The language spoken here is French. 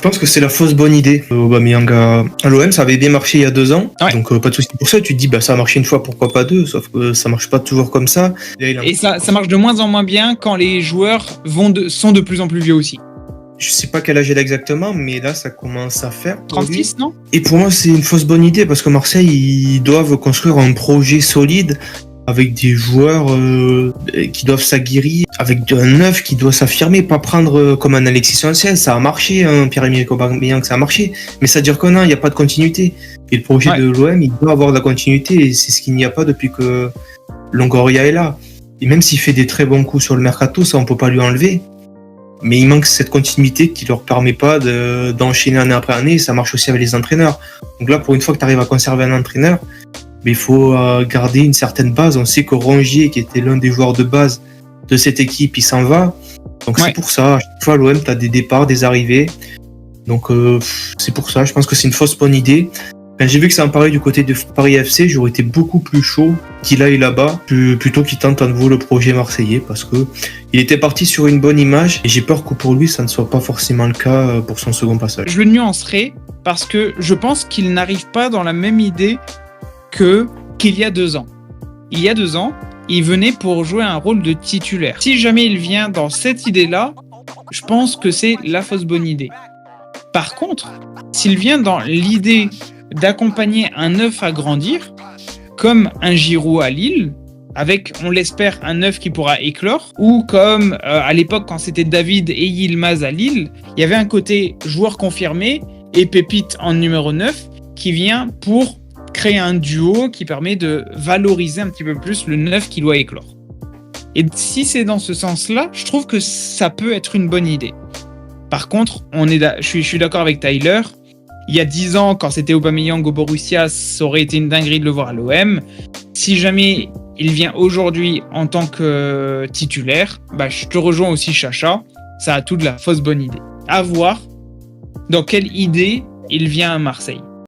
Je pense que c'est la fausse bonne idée. Aubameyang à l'OM, ça avait bien marché il y a 2 ans. Ouais. Donc pas de souci pour ça. Tu te dis, ça a marché une fois, pourquoi pas 2? Sauf que ça marche pas toujours comme ça. Et ça marche de moins en moins bien quand les joueurs sont de plus en plus vieux aussi. Je sais pas quel âge il a exactement, mais là, ça commence à faire. 36, non? Et pour moi, c'est une fausse bonne idée parce que Marseille, ils doivent construire un projet solide avec des joueurs qui doivent s'aguerrir, avec un neuf qui doit s'affirmer, pas prendre comme un Alexis Sanchez. Ça a marché, Pierre-Emerick Aubameyang, ça a marché, mais ça dure qu'un an, il n'y a pas de continuité. Et le projet de l'OM, il doit avoir de la continuité, et c'est ce qu'il n'y a pas depuis que Longoria est là. Et même s'il fait des très bons coups sur le mercato, ça on peut pas lui enlever. Mais il manque cette continuité qui leur permet pas d'enchaîner année après année. Ça marche aussi avec les entraîneurs. Donc là, pour une fois que tu arrives à conserver un entraîneur, il faut garder une certaine base. On sait que Rongier, qui était l'un des joueurs de base de cette équipe, il s'en va. Donc c'est pour ça. À chaque fois, à l'OM, tu as des départs, des arrivées. Donc c'est pour ça. Je pense que c'est une fausse bonne idée. Quand j'ai vu que ça en parlait du côté de Paris FC, j'aurais été beaucoup plus chaud qu'il aille là-bas, plutôt qu'il tente à nouveau le projet marseillais, parce que il était parti sur une bonne image, et j'ai peur que pour lui, ça ne soit pas forcément le cas pour son second passage. Je le nuancerai, parce que je pense qu'il n'arrive pas dans la même idée qu'il y a 2 ans. Il y a 2 ans, il venait pour jouer un rôle de titulaire. Si jamais il vient dans cette idée-là, je pense que c'est la fausse bonne idée. Par contre, s'il vient dans l'idée d'accompagner un neuf à grandir, comme un Giroud à Lille, avec, on l'espère, un neuf qui pourra éclore, ou comme à l'époque quand c'était David et Yilmaz à Lille, il y avait un côté joueur confirmé et pépite en numéro 9 qui vient pour créer un duo qui permet de valoriser un petit peu plus le neuf qui doit éclore. Et si c'est dans ce sens-là, je trouve que ça peut être une bonne idée. Par contre, je suis d'accord avec Tyler. Il y a 10 ans, quand c'était Aubameyang au Borussia, ça aurait été une dinguerie de le voir à l'OM. Si jamais il vient aujourd'hui en tant que titulaire, je te rejoins aussi, Chacha. Ça a tout de la fausse bonne idée. À voir dans quelle idée il vient à Marseille.